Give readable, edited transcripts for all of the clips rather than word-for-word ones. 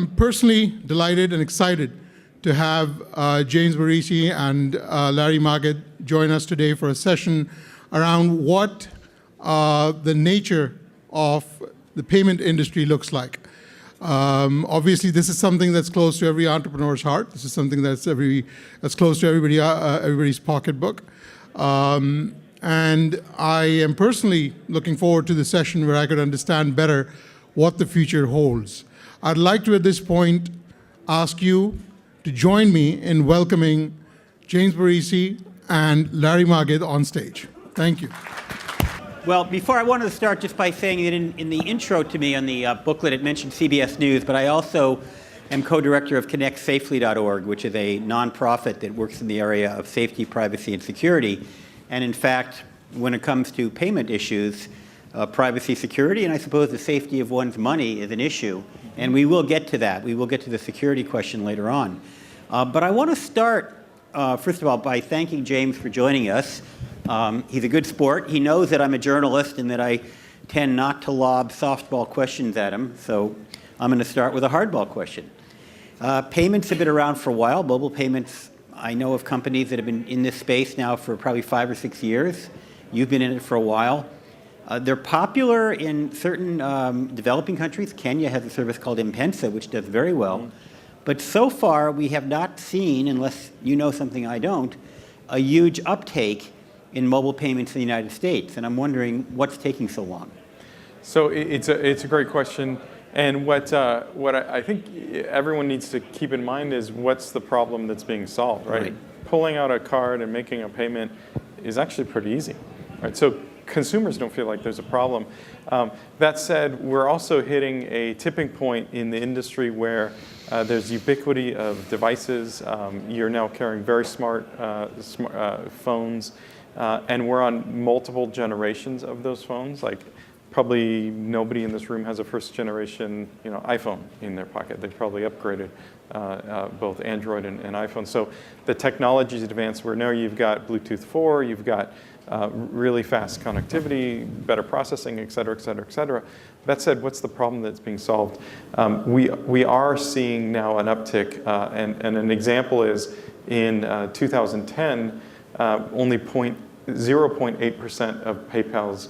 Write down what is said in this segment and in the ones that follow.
I'm personally delighted and excited to have James Barisi and Larry Marget join us today for a session around what the nature of the payment industry looks like. Obviously, this is something that's close to every entrepreneur's heart. This is something that's close to everybody's pocketbook. And I am personally looking forward to the session where I could understand better what the future holds. I'd like to, at this point, ask you to join me in welcoming James Barisi and Larry Marget on stage. Thank you. Well, before I wanted to start just by saying that in the intro to me on the booklet, it mentioned CBS News, but I also am co-director of connectsafely.org, which is a nonprofit that works in the area of safety, privacy, and security. And in fact, when it comes to payment issues, privacy, security, and I suppose the safety of one's money is an issue. And we will get to that. We will get to the security question later on. But I want to start, first of all, by thanking James for joining us. He's a good sport. He knows that I'm a journalist and that I tend not to lob softball questions at him. So I'm going to start with a hardball question. Payments have been around for a while. Mobile payments, I know of companies that have been in this space now for probably 5 or 6 years. You've been in it for a while. They're popular in certain developing countries. Kenya has a service called M-Pesa, which does very well. But so far, we have not seen, unless you know something I don't, a huge uptake in mobile payments in the United States. And I'm wondering what's taking so long. So it's a great question. And what I think everyone needs to keep in mind is what's the problem that's being solved, right? Pulling out a card and making a payment is actually pretty easy, right? So consumers don't feel like there's a problem. That said, we're also hitting a tipping point in the industry where there's ubiquity of devices. You're now carrying very smart phones, and we're on multiple generations of those phones. Like probably nobody in this room has a first generation iPhone in their pocket. They've probably upgraded both Android and iPhone. So the technology's advanced where now you've got Bluetooth 4, you've got really fast connectivity, better processing, et cetera, et cetera, et cetera. That said, what's the problem that's being solved? We are seeing now an uptick, and an example is in 2010, only 0.8% of PayPal's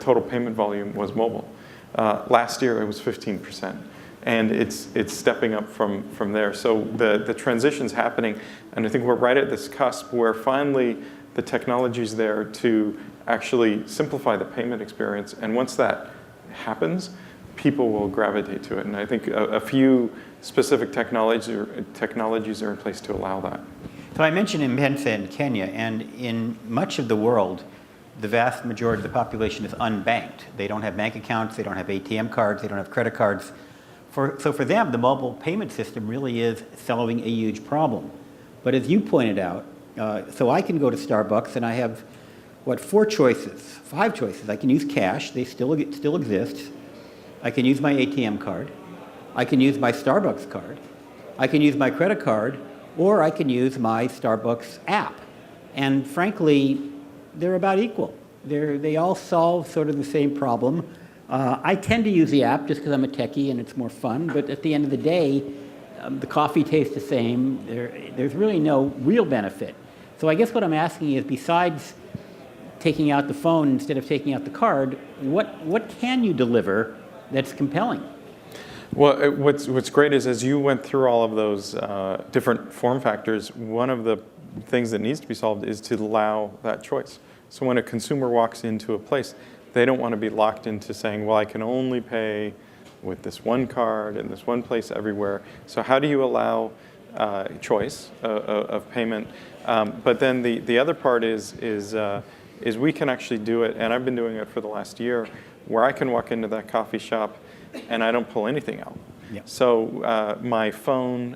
total payment volume was mobile. Last year, it was 15%. And it's stepping up from there. So the transition's happening, and I think we're right at this cusp where finally the technology's there to actually simplify the payment experience. And once that happens, people will gravitate to it. And I think a few specific technologies are in place to allow that. So I mentioned M-Pesa in Kenya, and in much of the world, the vast majority of the population is unbanked. They don't have bank accounts, they don't have ATM cards, they don't have credit cards. So for them, the mobile payment system really is solving a huge problem. But as you pointed out, so I can go to Starbucks and I have, 5 choices. I can use cash, they still exist. I can use my ATM card. I can use my Starbucks card. I can use my credit card, or I can use my Starbucks app. And frankly, they're about equal. They all solve sort of the same problem. I tend to use the app just because I'm a techie and it's more fun, but at the end of the day, the coffee tastes the same. There's really no real benefit. So I guess what I'm asking is, besides taking out the phone instead of taking out the card, what can you deliver that's compelling? Well, what's great is as you went through all of those different form factors, one of the things that needs to be solved is to allow that choice. So when a consumer walks into a place, they don't want to be locked into saying, well, I can only pay with this one card in this one place everywhere. So how do you allow choice of payment? But then the other part is we can actually do it, and I've been doing it for the last year, where I can walk into that coffee shop and I don't pull anything out. Yeah. So my phone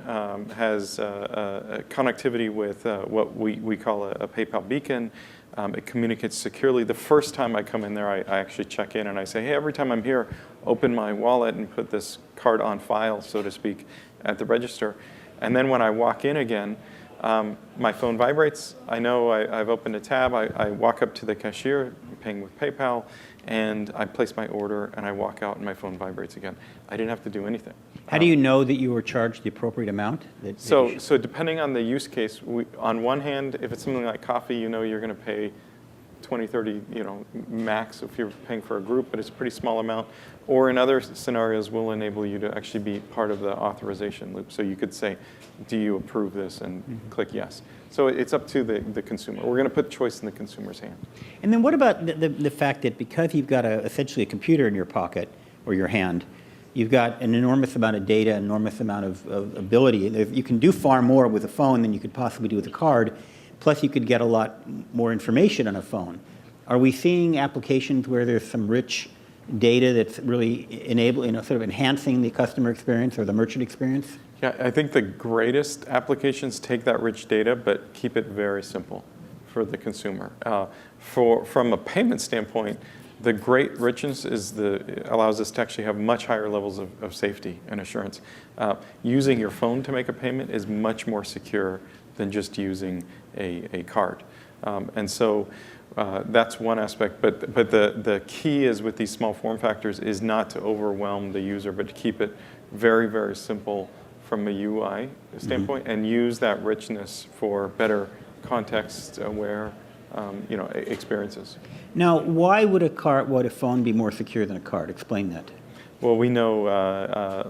has connectivity with what we call a PayPal beacon. It communicates securely. The first time I come in there, I actually check in and I say, hey, every time I'm here, open my wallet and put this card on file, so to speak, at the register. And then when I walk in again, my phone vibrates. I know I've opened a tab. I walk up to the cashier, paying with PayPal, and I place my order, and I walk out, and my phone vibrates again. I didn't have to do anything. How do you know that you were charged the appropriate amount? So depending on the use case, on one hand, if it's something like coffee, you know you're going to pay 20, 30, max if you're paying for a group, but it's a pretty small amount. Or in other scenarios, we'll enable you to actually be part of the authorization loop. So you could say, do you approve this, and click yes. So it's up to the consumer. We're going to put choice in the consumer's hand. And then what about the fact that because you've got essentially a computer in your pocket or your hand, you've got an enormous amount of data, enormous amount of ability. You can do far more with a phone than you could possibly do with a card. Plus, you could get a lot more information on a phone. Are we seeing applications where there's some rich data that's really enabling, sort of enhancing the customer experience or the merchant experience? Yeah, I think the greatest applications take that rich data, but keep it very simple for the consumer. From a payment standpoint, the great richness allows us to actually have much higher levels of safety and assurance. Using your phone to make a payment is much more secure than just using a card. And so that's one aspect. But the key is with these small form factors is not to overwhelm the user, but to keep it very, very simple from a UI standpoint, and use that richness for better context-aware experiences. Now, why would a phone be more secure than a card? Explain that. Well, we know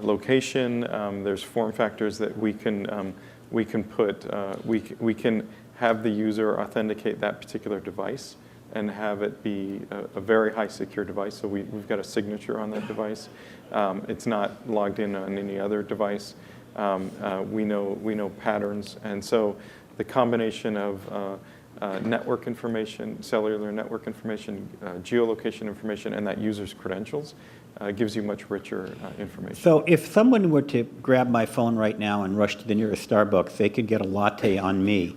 location. There's form factors that we can put. We can have the user authenticate that particular device and have it be a very high secure device. So we've got a signature on that device. It's not logged in on any other device. We know patterns, and so the combination of network information, cellular network information, geolocation information, and that user's credentials gives you much richer information. So if someone were to grab my phone right now and rush to the nearest Starbucks, they could get a latte on me.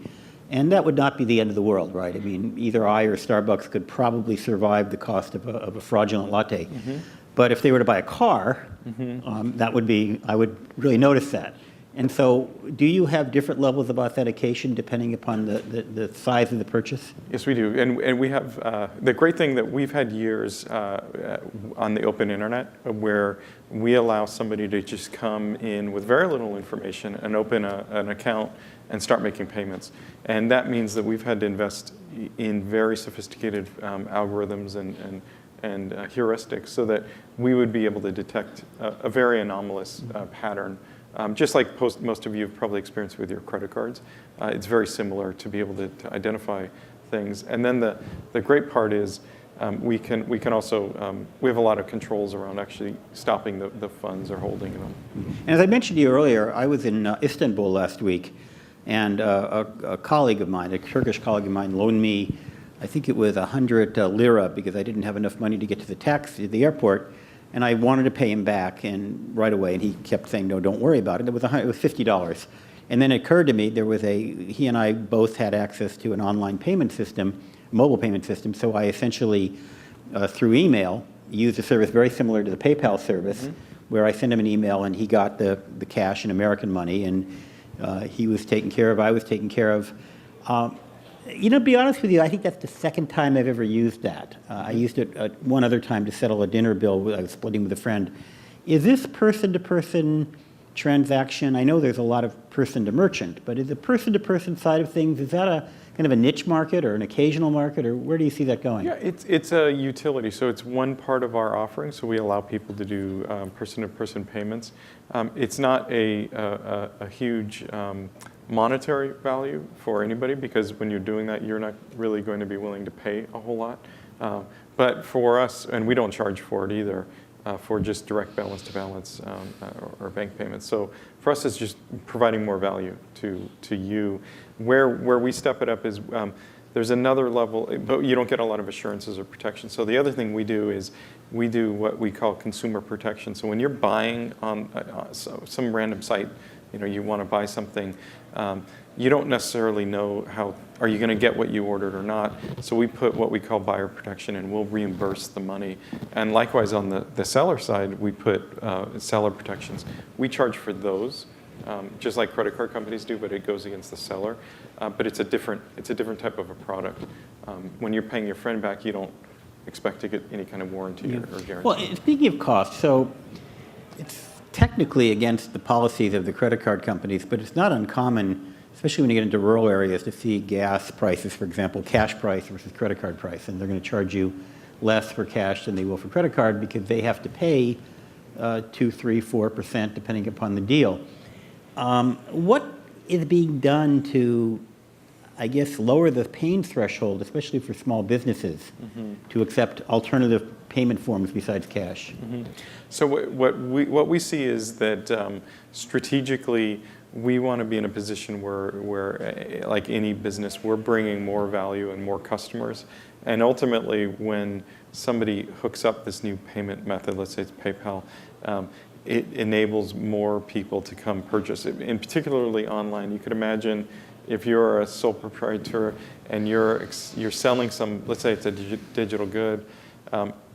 And that would not be the end of the world, right? I mean, either I or Starbucks could probably survive the cost of a fraudulent latte. Mm-hmm. But if they were to buy a car, I would really notice that. And so do you have different levels of authentication depending upon the size of the purchase? Yes, we do. And we have, the great thing that we've had years on the open internet where we allow somebody to just come in with very little information and open an account and start making payments. And that means that we've had to invest in very sophisticated algorithms and heuristics so that we would be able to detect a very anomalous pattern. Just like most of you have probably experienced with your credit cards, it's very similar to be able to identify things. And then the great part is we can also, we have a lot of controls around actually stopping the funds or holding them. And as I mentioned to you earlier, I was in Istanbul last week, and a colleague of mine, a Turkish colleague of mine, loaned me, I think it was 100 lira because I didn't have enough money to get to the airport. And I wanted to pay him back and right away, and he kept saying, no, don't worry about it. It was $50. And then it occurred to me he and I both had access to an online payment system, mobile payment system, so I essentially, through email, used a service very similar to the PayPal service, where I sent him an email and he got the cash in American money, and he was taken care of, I was taken care of. To be honest with you, I think that's the second time I've ever used that. I used it one other time to settle a dinner bill I was splitting with a friend. Is this person-to-person transaction, I know there's a lot of person-to-merchant, but is the person-to-person side of things, is that a kind of a niche market or an occasional market, or where do you see that going? Yeah, it's a utility, so it's one part of our offering, so we allow people to do person-to-person payments. It's not a huge monetary value for anybody, because when you're doing that, you're not really going to be willing to pay a whole lot. But for us, and we don't charge for it either, for just direct balance to balance or bank payments. So for us, it's just providing more value to you. Where we step it up is there's another level, but you don't get a lot of assurances or protection. So the other thing we do is we do what we call consumer protection. So when you're buying on some random site, you want to buy something, you don't necessarily know are you going to get what you ordered or not. So we put what we call buyer protection, and we'll reimburse the money. And likewise on the seller side, we put seller protections. We charge for those, just like credit card companies do, but it goes against the seller. But it's a different type of a product. When you're paying your friend back, you don't expect to get any kind of warranty or guarantee. Well, speaking of cost, so it's technically against the policies of the credit card companies, but it's not uncommon, especially when you get into rural areas, to see gas prices, for example, cash price versus credit card price, and they're going to charge you less for cash than they will for credit card because they have to pay 2, 3, 4%, depending upon the deal. What is being done to, I guess, lower the pain threshold, especially for small businesses, to accept alternative payment forms besides cash? So what we see is that strategically, we want to be in a position where, like any business, we're bringing more value and more customers. And ultimately, when somebody hooks up this new payment method, let's say it's PayPal, it enables more people to come purchase it, and particularly online. You could imagine if you're a sole proprietor and you're selling some, let's say it's a digital good,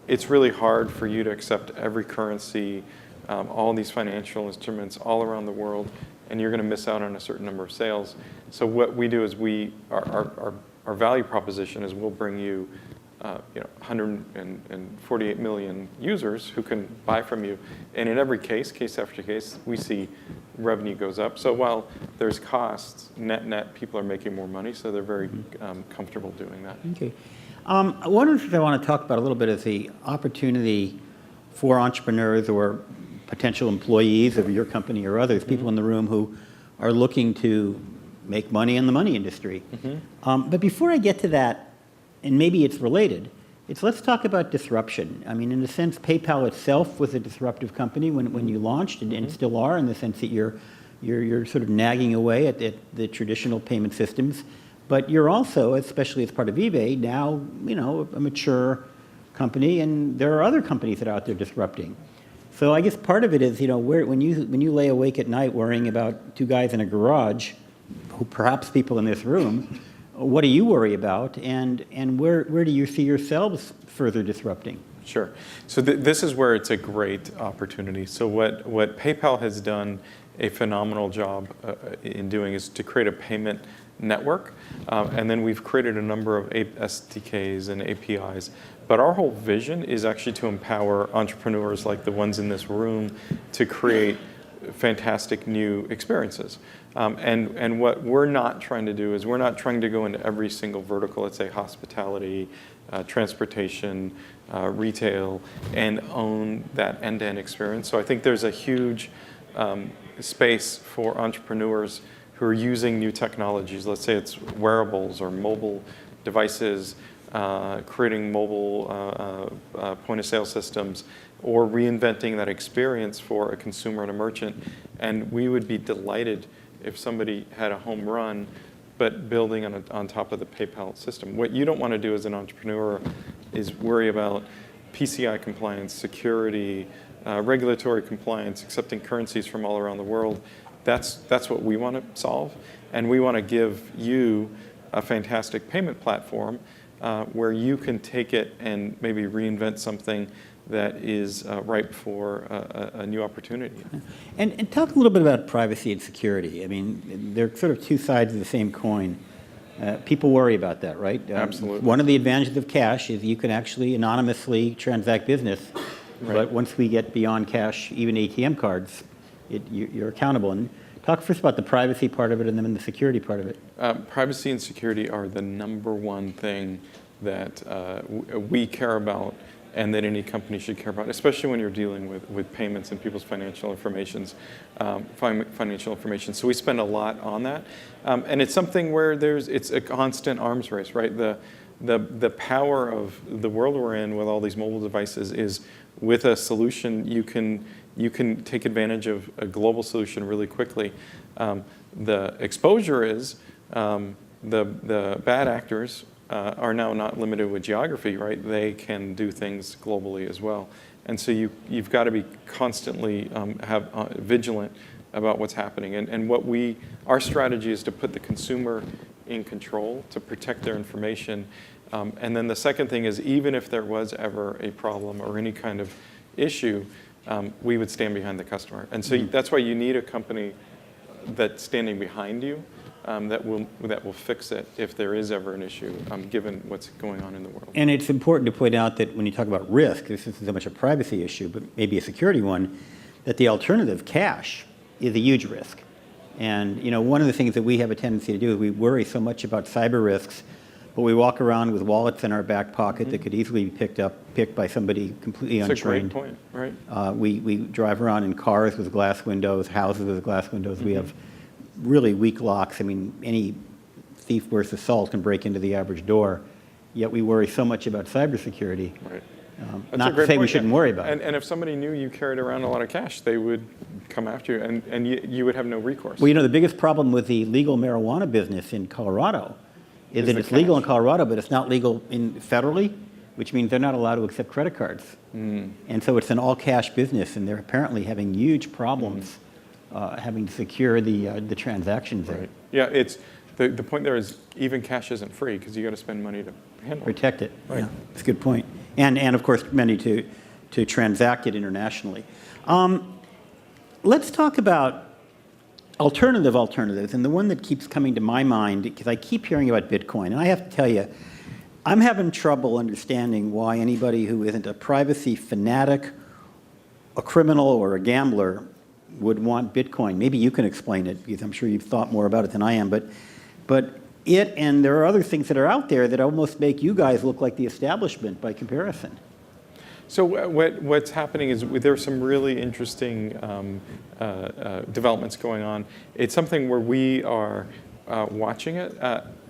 it's really hard for you to accept every currency, all these financial instruments all around the world, and you're going to miss out on a certain number of sales. So what we do is our value proposition is we'll bring you 148 million users who can buy from you. And in every case after case, we see revenue goes up. So while there's costs, net, people are making more money, so they're very comfortable doing that. Okay. One of the things I want to talk about a little bit is the opportunity for entrepreneurs or potential employees of your company or others, people in the room who are looking to make money in the money industry. But before I get to that, and maybe it's related, let's talk about disruption. I mean, in a sense, PayPal itself was a disruptive company when you launched, and still are, in the sense that you're sort of nagging away at the traditional payment systems. But you're also, especially as part of eBay, now a mature company, and there are other companies that are out there disrupting. So I guess part of it is, when you lay awake at night worrying about two guys in a garage, who perhaps people in this room, what do you worry about, and where do you see yourselves further disrupting? Sure. So this is where it's a great opportunity. So what PayPal has done a phenomenal job in doing is to create a payment network, and then we've created a number of SDKs and APIs. But our whole vision is actually to empower entrepreneurs like the ones in this room to create fantastic new experiences. And what we're not trying to do is we're not trying to go into every single vertical, let's say hospitality, transportation, retail, and own that end-to-end experience. So I think there's a huge space for entrepreneurs who are using new technologies. Let's say it's wearables or mobile devices, creating mobile point-of-sale systems, or reinventing that experience for a consumer and a merchant. And we would be delighted if somebody had a home run, but building on top of the PayPal system. What you don't want to do as an entrepreneur is worry about PCI compliance, security, regulatory compliance, accepting currencies from all around the world. That's what we want to solve. And we want to give you a fantastic payment platform where you can take it and maybe reinvent something that is ripe for a new opportunity. And talk a little bit about privacy and security. I mean, they're sort of two sides of the same coin. People worry about that, right? Absolutely. One of the advantages of cash is you can actually anonymously transact business. Right. But once we get beyond cash, even ATM cards, you're accountable. And talk first about the privacy part of it and then the security part of it. Privacy and security are the number one thing that we care about and that any company should care about, especially when you're dealing with payments and people's financial information. So we spend a lot on that. And it's something where it's a constant arms race, right? The power of the world we're in with all these mobile devices is with a solution, you can take advantage of a global solution really quickly. The exposure is the bad actors are now not limited with geography, right? They can do things globally as well. And so you've got to be constantly vigilant about what's happening. And our strategy is to put the consumer in control, to protect their information. And then the second thing is, even if there was ever a problem or any kind of issue, we would stand behind the customer. And so that's why you need a company that's standing behind you that will fix it if there is ever an issue, given what's going on in the world. And it's important to point out that when you talk about risk, this isn't so much a privacy issue, but maybe a security one, that the alternative, cash, is a huge risk. And one of the things that we have a tendency to do is we worry so much about cyber risks, but we walk around with wallets in our back pocket that could easily be picked by somebody completely untrained. That's a great point, right? We drive around in cars with glass windows, houses with glass windows. We have really weak locks. I mean, any thief worth of salt can break into the average door, yet we worry so much about cybersecurity. Right. Not to say we shouldn't worry about it. And if somebody knew you carried around a lot of cash, they would come after you, and you would have no recourse. Well, the biggest problem with the legal marijuana business in Colorado is that it's legal in Colorado, but it's not legal federally, which means they're not allowed to accept credit cards. And so it's an all-cash business, and they're apparently having huge problems having to secure the transactions there. Right. Yeah, it's the point there is even cash isn't free because you got to spend money to handle it. Protect it. Right. Yeah, that's a good point. And of course, money to transact it internationally. Let's talk about alternatives, and the one that keeps coming to my mind, because I keep hearing about Bitcoin, and I have to tell you, I'm having trouble understanding why anybody who isn't a privacy fanatic, a criminal, or a gambler would want Bitcoin. Maybe you can explain it, because I'm sure you've thought more about it than I am, but it, and there are other things that are out there that almost make you guys look like the establishment by comparison. So what's happening is there's some really interesting developments going on. It's something where we are watching it.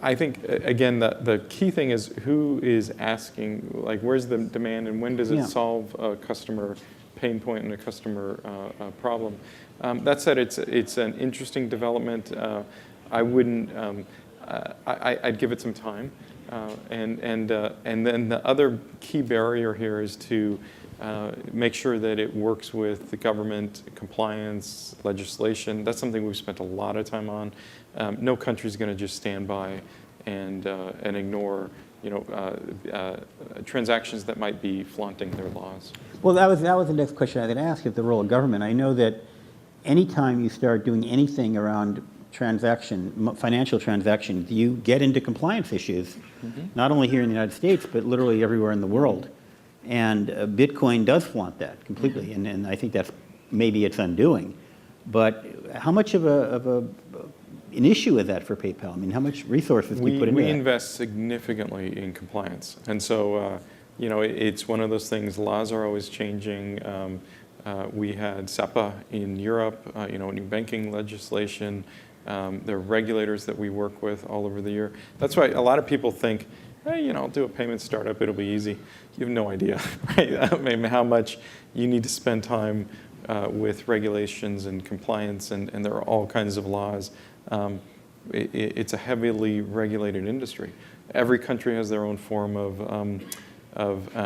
I think, again, the key thing is who is asking, like, where's the demand and when does it solve a customer pain point and a customer problem. That said, it's an interesting development. I wouldn't, I'd give it some time. And then the other key barrier here is to make sure that it works with the government, compliance, legislation. That's something we've spent a lot of time on. No country's going to just stand by and ignore transactions that might be flaunting their laws. Well, that was the next question I was going to ask, is the role of government. I know that anytime you start doing anything around financial transactions, you get into compliance issues, not only here in the United States, but literally everywhere in the world. And Bitcoin does flaunt that completely, and I think that's maybe its undoing. But how much of an issue is that for PayPal? I mean, how much resources do you put into that? We invest significantly in compliance, and so it's one of those things. Laws are always changing. We had SEPA in Europe, new banking legislation. There are regulators that we work with all over the year. That's why a lot of people think, hey, I'll do a payment startup, it'll be easy. You have no idea, right? I mean, how much you need to spend time with regulations and compliance, and there are all kinds of laws. It's a heavily regulated industry. Every country has their own form of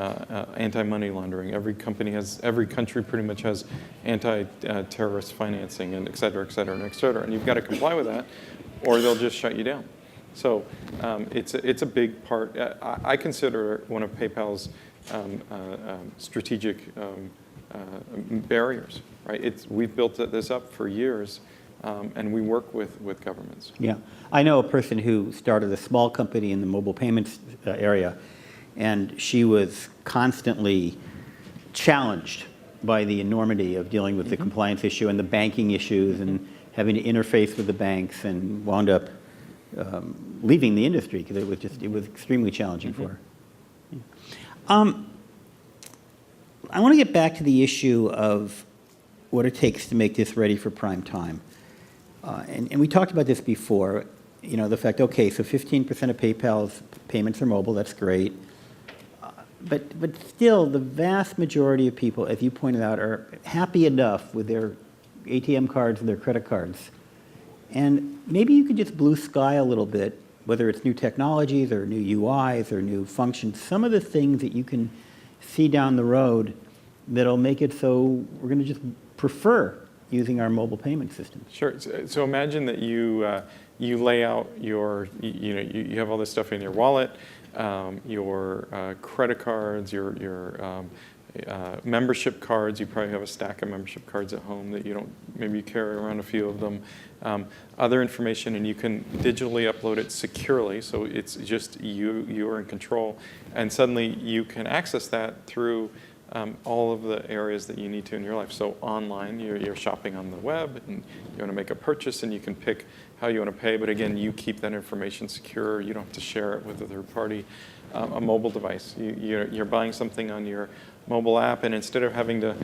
anti-money laundering. Every country pretty much has anti-terrorist financing, and et cetera, et cetera, and et cetera. And you've got to comply with that, or they'll just shut you down. So it's a big part. I consider one of PayPal's strategic barriers. Right? We've built this up for years, and we work with governments. Yeah, I know a person who started a small company in the mobile payments area. And she was constantly challenged by the enormity of dealing with the compliance issue and the banking issues and having to interface with the banks, and wound up leaving the industry because it was extremely challenging for her. Yeah. I want to get back to the issue of what it takes to make this ready for prime time. And we talked about this before, the fact, okay, so 15% of PayPal's payments are mobile, that's great. But still, the vast majority of people, as you pointed out, are happy enough with their ATM cards and their credit cards. And maybe you could just blue sky a little bit, whether it's new technologies or new UIs or new functions, some of the things that you can see down the road that'll make it so we're going to just prefer using our mobile payment system. Sure. So imagine that you lay out you have all this stuff in your wallet, your credit cards, your membership cards. You probably have a stack of membership cards at home that you don't, maybe you carry around a few of them. Other information, and you can digitally upload it securely, so it's just you're in control. And suddenly you can access that through all of the areas that you need to in your life. So online, you're shopping on the web, and you want to make a purchase, and you can pick how you want to pay. But again, you keep that information secure. You don't have to share it with a third party. A mobile device. You're buying something on your mobile app, and instead of having to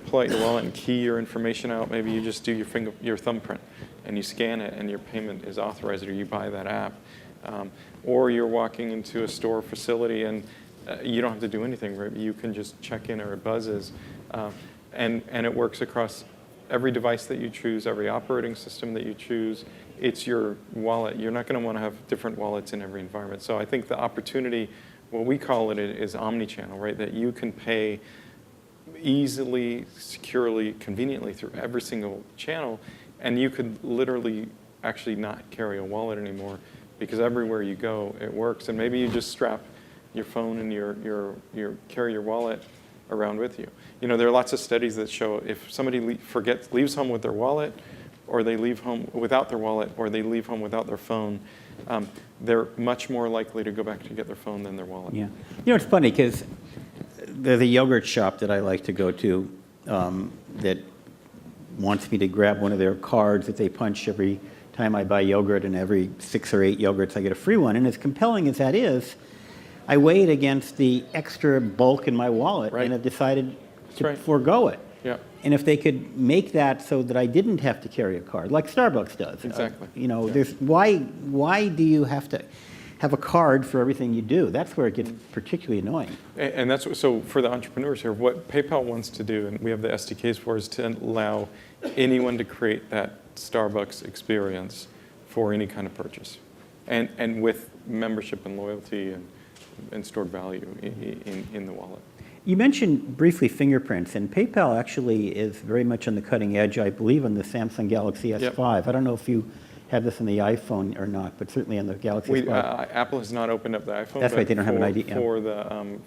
pull out your wallet and key your information out, maybe you just do your thumbprint, and you scan it, and your payment is authorized, or you buy that app. Or you're walking into a store facility, and you don't have to do anything. Right? You can just check in, or it buzzes, and it works across every device that you choose, every operating system that you choose. It's your wallet. You're not going to want to have different wallets in every environment. So I think the opportunity, what we call it, is omni-channel, right? That you can pay easily, securely, conveniently through every single channel, and you could literally actually not carry a wallet anymore, because everywhere you go, it works. And maybe you just strap your phone and carry your wallet around with you. There are lots of studies that show if somebody leaves home with their wallet, or they leave home without their wallet, or they leave home without their phone, they're much more likely to go back to get their phone than their wallet. Yeah. It's funny, because there's a yogurt shop that I like to go to that wants me to grab one of their cards that they punch every time I buy yogurt, and every 6 or 8 yogurts I get a free one. And as compelling as that is, I weigh it against the extra bulk in my wallet, Right. and have decided to right. forego it. Yeah. And if they could make that so that I didn't have to carry a card, like Starbucks does. Exactly. There's why do you have to have a card for everything you do? That's where it gets particularly annoying. And so for the entrepreneurs here, what PayPal wants to do, and we have the SDKs for, is to allow anyone to create that Starbucks experience for any kind of purchase, and with membership and loyalty and stored value in the wallet. You mentioned briefly fingerprints, and PayPal actually is very much on the cutting edge, I believe, on the Samsung Galaxy S5. Yep. I don't know if you have this on the iPhone or not, but certainly on the Galaxy S5. Apple has not opened up the iPhone. That's right, they don't have an ID. Yeah.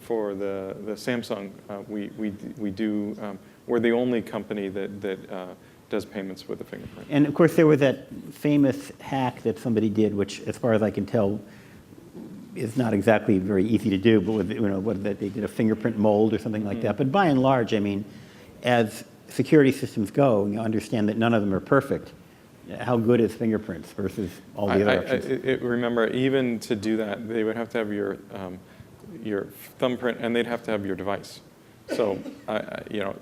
For the Samsung, we do. We're the only company that does payments with a fingerprint. And of course, there was that famous hack that somebody did, which, as far as I can tell, is not exactly very easy to do, but they did a fingerprint mold or something like that. But by and large, I mean, as security systems go, you understand that none of them are perfect. How good is fingerprints versus all the other options? Remember, even to do that, they would have to have your thumbprint, and they'd have to have your device. So,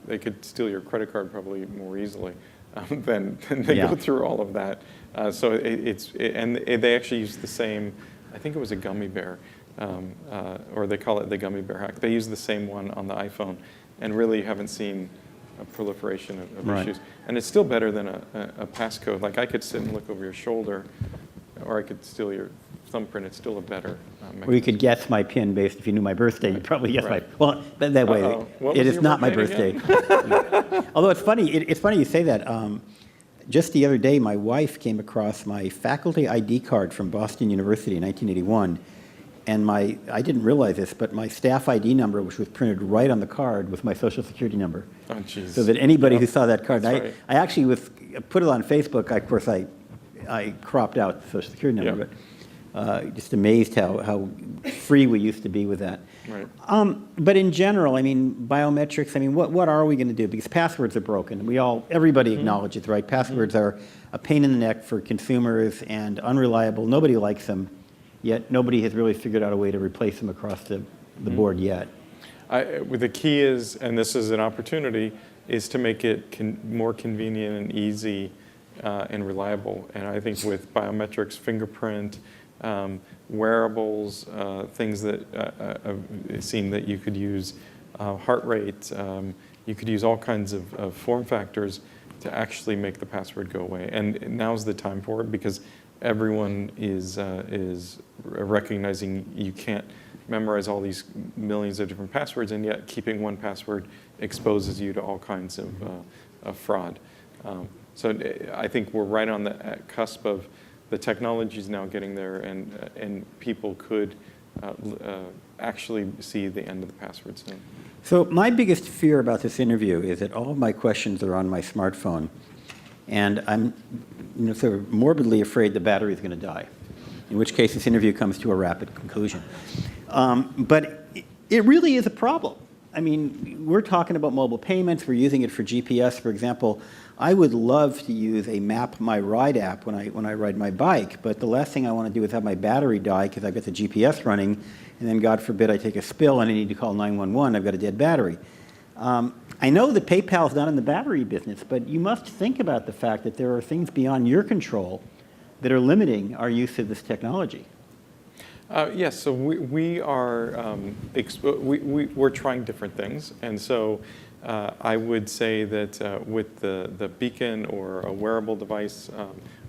they could steal your credit card probably more easily than they go through all of that. So and they actually use the same. I think it was a gummy bear, or they call it the gummy bear hack. They use the same one on the iPhone, and really haven't seen a proliferation of issues. And it's still better than a passcode. Like, I could sit and look over your shoulder, or I could steal your thumbprint. It's still a better mechanism. Or you could guess my PIN based if you knew my birthday. You'd probably guess my. Well, that way, What it was is your not my birthday birthday. Although it's funny. It's funny you say that. Just the other day, my wife came across my faculty ID card from Boston University in 1981, and I didn't realize this, but my staff ID number, which was printed right on the card, was my Social Security number. Oh, jeez. So that anybody who saw that card, That's right. I actually put it on Facebook. Of course, I cropped out the Social Security number, but just amazed how free we used to be with that. Right. But in general, I mean, biometrics, I mean, what are we going to do? Because passwords are broken. Everybody acknowledges, right? Passwords are a pain in the neck for consumers and unreliable. Nobody likes them, yet nobody has really figured out a way to replace them across the board yet. The key is, and this is an opportunity, is to make it more convenient and easy and reliable. And I think with biometrics, fingerprint, wearables, things that I've seen that you could use, heart rate, you could use all kinds of form factors to actually make the password go away. And now's the time for it, because everyone is recognizing you can't memorize all these millions of different passwords, and yet keeping one password exposes you to all kinds of fraud. So I think we're right on the cusp of the technology is now getting there, and people could actually see the end of the password soon. So my biggest fear about this interview is that all of my questions are on my smartphone, and I'm sort of morbidly afraid the battery is going to die, in which case this interview comes to a rapid conclusion. But it really is a problem. I mean, we're talking about mobile payments. We're using it for GPS, for example. I would love to use a Map My Ride app when I ride my bike, but the last thing I want to do is have my battery die because I've got the GPS running, and then God forbid I take a spill and I need to call 911. I've got a dead battery. I know that PayPal is not in the battery business, but you must think about the fact that there are things beyond your control that are limiting our use of this technology. Yes, so we're trying different things, and so I would say that with the beacon or a wearable device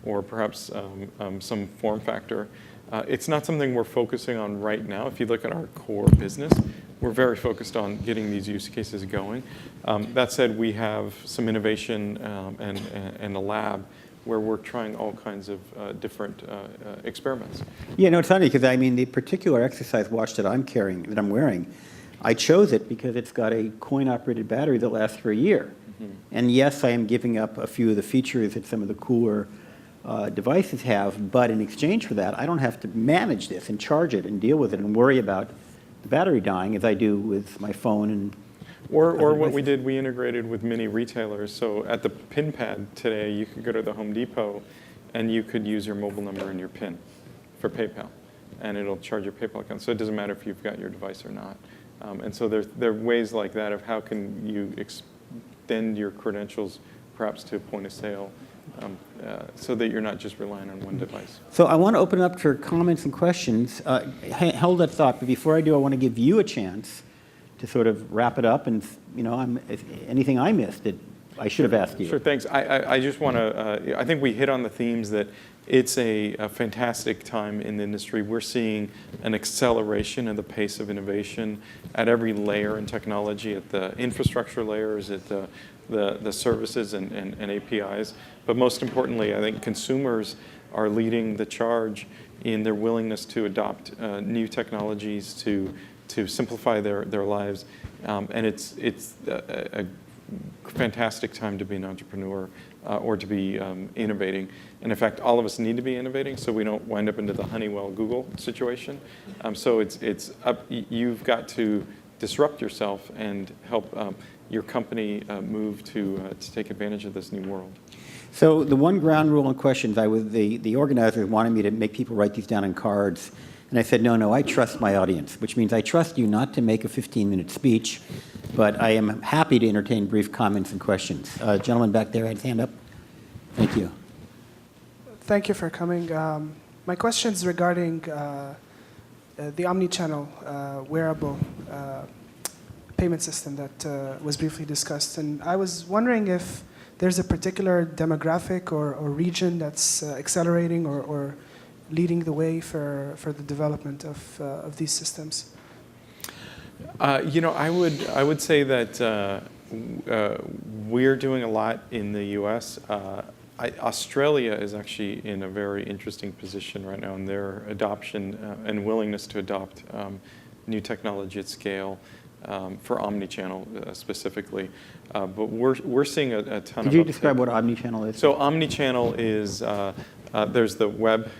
or perhaps some form factor, it's not something we're focusing on right now. If you look at our core business, we're very focused on getting these use cases going. That said, we have some innovation and a lab where we're trying all kinds of different experiments. Yeah, no, it's funny because I mean the particular exercise watch that I'm wearing, I chose it because it's got a coin-operated battery that lasts for a year. Mm-hmm. And yes, I am giving up a few of the features that some of the cooler devices have, but in exchange for that, I don't have to manage this and charge it and deal with it and worry about the battery dying as I do with my phone and Or what we did, we integrated with many retailers. So at the PIN pad today, you could go to the Home Depot and you could use your mobile number and your PIN for PayPal, and it'll charge your PayPal account. So it doesn't matter if you've got your device or not. And so there are ways like that of how can you extend your credentials perhaps to a point of sale so that you're not just relying on one device. So I want to open it up for comments and questions. Hold that thought, but before I do, I want to give you a chance to sort of wrap it up, and anything I missed that I should have asked you. Sure, thanks. I just want to, I think we hit on the themes that it's a fantastic time in the industry. We're seeing an acceleration of the pace of innovation at every layer in technology, at the infrastructure layers, at the services and APIs. But most importantly, I think consumers are leading the charge in their willingness to adopt new technologies to simplify their lives. And it's a fantastic time to be an entrepreneur or to be innovating. And in fact, all of us need to be innovating so we don't wind up into the Honeywell Google situation. So it's up, you've got to disrupt yourself and help your company move to take advantage of this new world. So the one ground rule in questions, the organizers wanted me to make people write these down on cards. And I said, no, I trust my audience, which means I trust you not to make a 15-minute speech, but I am happy to entertain brief comments and questions. Gentleman back there had his hand up. Thank you. Thank you for coming. My question is regarding the omni-channel wearable payment system that was briefly discussed. And I was wondering if there's a particular demographic or region that's accelerating or leading the way for the development of these systems? I would say that we're doing a lot in the U.S. Australia is actually in a very interesting position right now in their adoption and willingness to adopt new technology at scale for omni-channel specifically. But we're seeing a ton of. Could you describe what omni-channel is? So omni-channel is there's the web.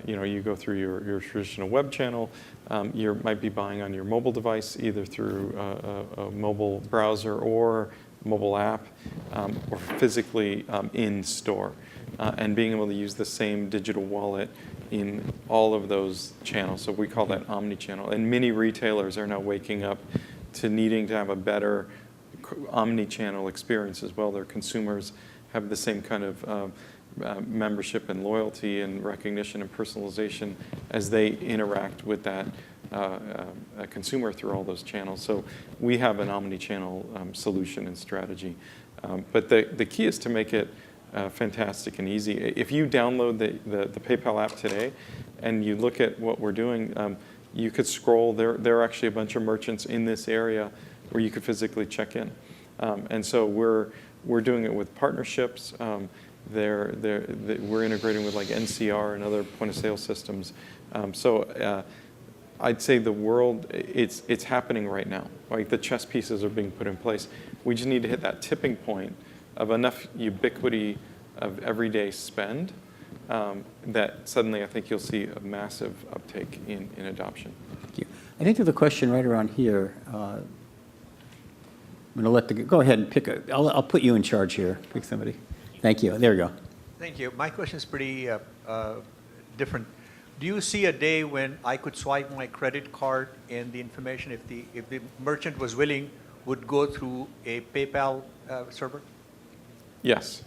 You go through your traditional web channel. You might be buying on your mobile device, either through a mobile browser or mobile app, or physically in store, and being able to use the same digital wallet in all of those channels. So we call that omni-channel. And many retailers are now waking up to needing to have a better omni-channel experience as well. Their consumers have the same kind of membership and loyalty and recognition and personalization as they interact with that consumer through all those channels. So we have an omni-channel solution and strategy. But the key is to make it fantastic and easy. If you download the PayPal app today and you look at what we're doing, you could scroll. There are actually a bunch of merchants in this area where you could physically check in. And so we're doing it with partnerships. We're integrating with like NCR and other point of sale systems. So I'd say the world, it's happening right now. Like the chess pieces are being put in place. We just need to hit that tipping point of enough ubiquity of everyday spend that suddenly I think you'll see a massive uptake in adoption. Thank you. I think there's a question right around here. I'm going to let go ahead and pick I'll put you in charge here. Pick somebody. Thank you. There you go. Thank you. My question is pretty different. Do you see a day when I could swipe my credit card and the information, if the merchant was willing, would go through a PayPal server? Yes.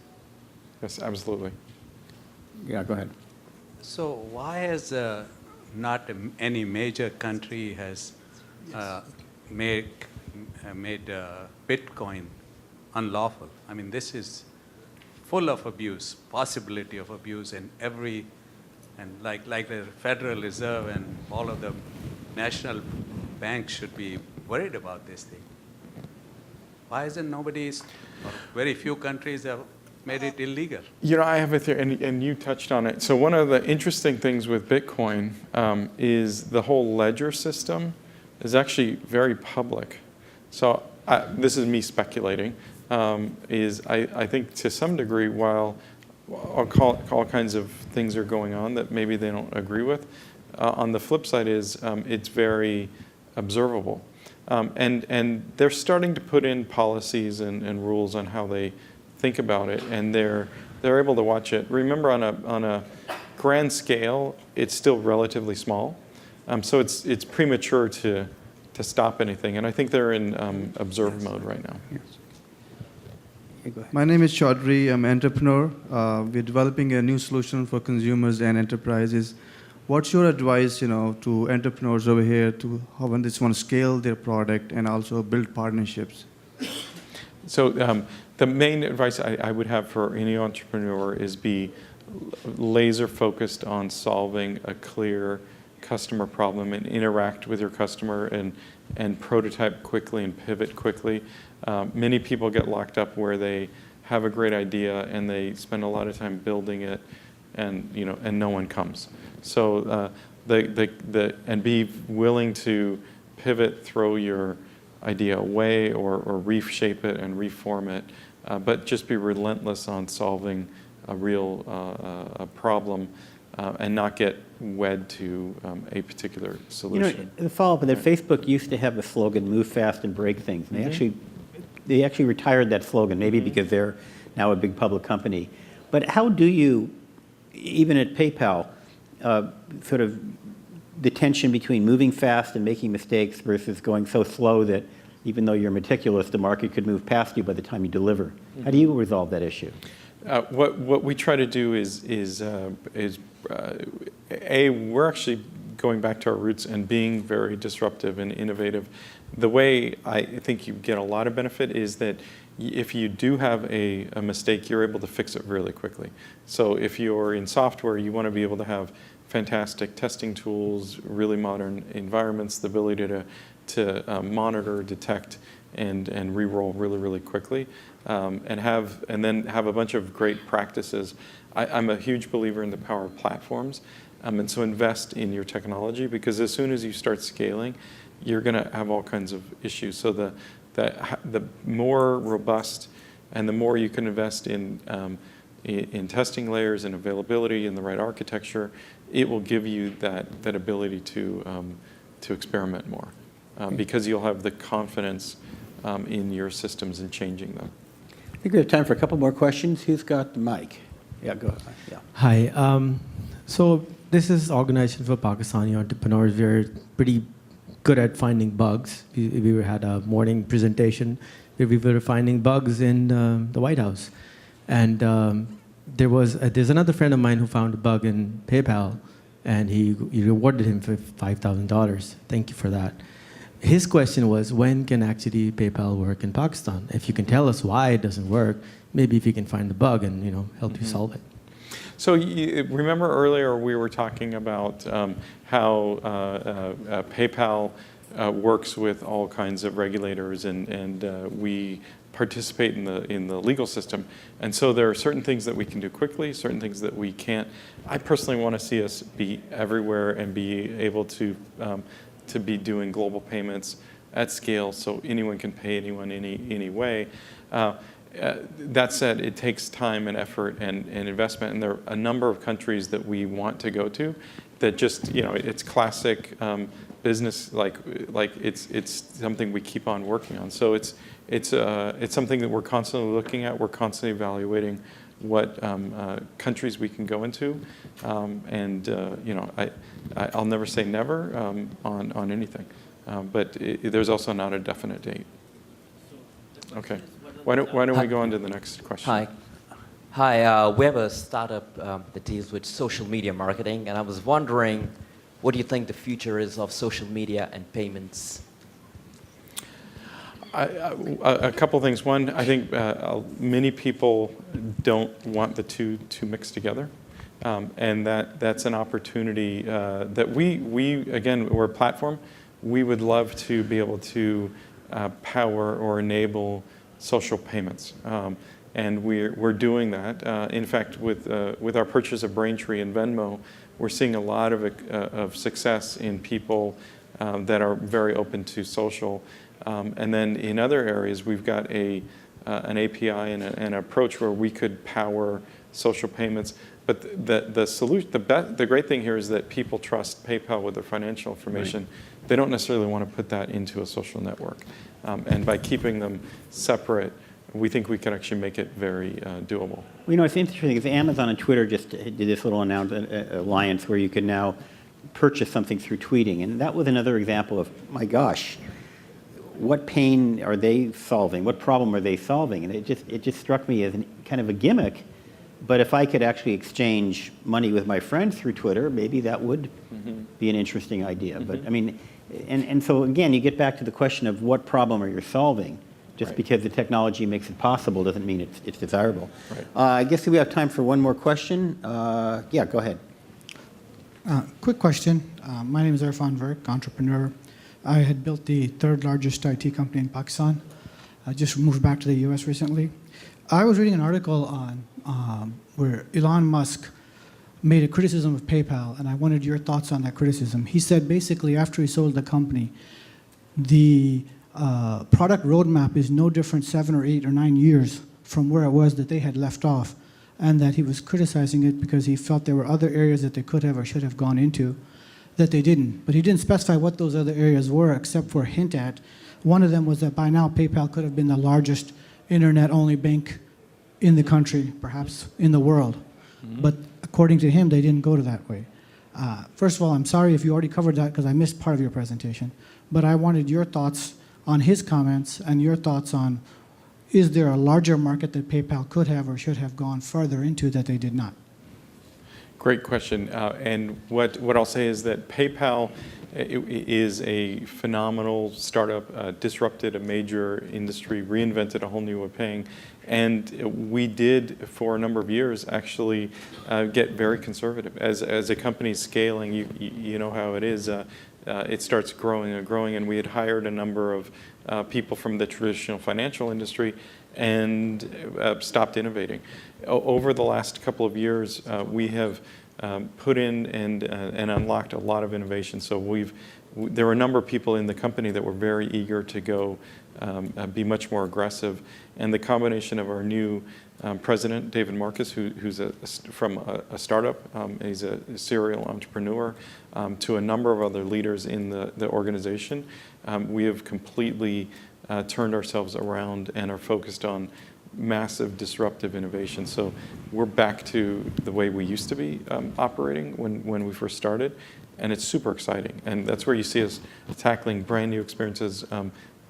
Yes, absolutely. Yeah, go ahead. So why has not any major country has made Bitcoin unlawful? I mean, this is full of abuse, possibility of abuse, and like the Federal Reserve and all of the national banks should be worried about this thing. Why isn't or very few countries have made it illegal? You know, I have a theory, and you touched on it. So one of the interesting things with Bitcoin is the whole ledger system is actually very public. So this is me speculating. I think to some degree, while all kinds of things are going on that maybe they don't agree with, on the flip side is it's very observable. And they're starting to put in policies and rules on how they think about it, and they're able to watch it. Remember, on a grand scale, it's still relatively small, so it's premature to stop anything. And I think they're in observe mode right now. Yes. Okay, go ahead. My name is Chaudhry. I'm an entrepreneur. We're developing a new solution for consumers and enterprises. What's your advice, to entrepreneurs over here to how when they just want to scale their product and also build partnerships? So the main advice I would have for any entrepreneur is be laser focused on solving a clear customer problem and interact with your customer and prototype quickly and pivot quickly. Many people get locked up where they have a great idea and they spend a lot of time building it, and no one comes. So and be willing to pivot, throw your idea away, or reshape it and reform it, but just be relentless on solving a real problem and not get wed to a particular solution. The follow-up on that, Facebook used to have the slogan, move fast and break things. And they actually retired that slogan, maybe because they're now a big public company. But how do you, even at PayPal, sort of the tension between moving fast and making mistakes versus going so slow that even though you're meticulous, the market could move past you by the time you deliver? How do you resolve that issue? What we try to do is we're actually going back to our roots and being very disruptive and innovative. The way I think you get a lot of benefit is that if you do have a mistake, you're able to fix it really quickly. So if you're in software, you want to be able to have fantastic testing tools, really modern environments, the ability to monitor, detect, and re-roll really, really quickly, and then have a bunch of great practices. I'm a huge believer in the power of platforms, and so invest in your technology, because as soon as you start scaling, you're going to have all kinds of issues. So the more robust and the more you can invest in testing layers and availability and the right architecture, it will give you that ability to experiment more, because you'll have the confidence in your systems and changing them. I think we have time for a couple more questions. Who's got the mic? Yeah, go ahead. Yeah. Hi. So this is Organization for Pakistani Entrepreneurs. We're pretty good at finding bugs. We had a morning presentation where we were finding bugs in the White House. And there's another friend of mine who found a bug in PayPal, and he rewarded him for $5,000. Thank you for that. His question was, when can actually PayPal work in Pakistan? If you can tell us why it doesn't work, maybe if you can find the bug and help you solve it. So remember earlier we were talking about how PayPal works with all kinds of regulators, and we participate in the legal system. And so there are certain things that we can do quickly, certain things that we can't. I personally want to see us be everywhere and be able to be doing global payments at scale, so anyone can pay anyone any way. That said, it takes time and effort and investment, and there are a number of countries that we want to go to that just, it's classic business, like it's something we keep on working on. So it's something that we're constantly looking at. We're constantly evaluating what countries we can go into, and I'll never say never on anything, but there's also not a definite date. Okay. Why don't we go on to the next question? Hi. We have a startup that deals with social media marketing, and I was wondering, what do you think the future is of social media and payments? A couple things. One, I think many people don't want the two to mix together, and that's an opportunity that we again, we're a platform. We would love to be able to power or enable social payments, and we're doing that. In fact, with our purchase of Braintree and Venmo, we're seeing a lot of success in people that are very open to social. And then in other areas, we've got an API and an approach where we could power social payments. But the solution, the great thing here is that people trust PayPal with their financial information. Right. They don't necessarily want to put that into a social network. And by keeping them separate, we think we can actually make it very doable. Well, it's interesting because Amazon and Twitter just did this little alliance where you can now purchase something through tweeting. And that was another example of, my gosh, what pain are they solving? What problem are they solving? And it just struck me as kind of a gimmick. But if I could actually exchange money with my friends through Twitter, maybe that would be an interesting idea. But I mean, and so again, you get back to the question of what problem are you solving? Just because the technology makes it possible doesn't mean it's desirable. Right. I guess we have time for one more question. Yeah, go ahead. Quick question. My name is Irfan Verk, entrepreneur. I had built the third largest IT company in Pakistan. I just moved back to the US recently. I was reading an article on where Elon Musk made a criticism of PayPal, and I wanted your thoughts on that criticism. He said basically after he sold the company, the product roadmap is no different 7 or 8 or 9 years from where it was that they had left off, and that he was criticizing it because he felt there were other areas that they could have or should have gone into that they didn't. But he didn't specify what those other areas were except for a hint at. One of them was that by now PayPal could have been the largest internet-only bank in the country, perhaps in the world. But according to him, they didn't go to that way. First of all, I'm sorry if you already covered that because I missed part of your presentation. But I wanted your thoughts on his comments and your thoughts on, is there a larger market that PayPal could have or should have gone further into that they did not? Great question. And what I'll say is that PayPal is a phenomenal startup, disrupted a major industry, reinvented a whole new way of paying. And we did, for a number of years, actually get very conservative. As a company scaling, you know how it is. It starts growing and growing, and we had hired a number of people from the traditional financial industry and stopped innovating. Over the last couple of years, we have put in and unlocked a lot of innovation. So there were a number of people in the company that were very eager to go be much more aggressive. And the combination of our new president, David Marcus, who's from a startup, he's a serial entrepreneur, to a number of other leaders in the organization, we have completely turned ourselves around and are focused on massive disruptive innovation. So we're back to the way we used to be operating when we first started, and it's super exciting. And that's where you see us tackling brand new experiences,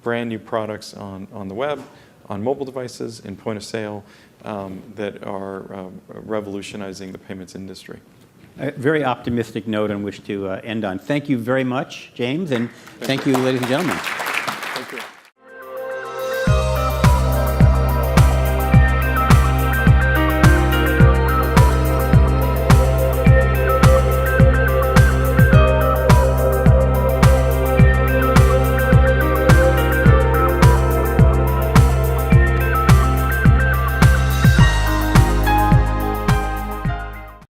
brand new products on the web, on mobile devices, in point of sale, that are revolutionizing the payments industry. A very optimistic note on which to end on. Thank you very much, James, and thank you, ladies and gentlemen.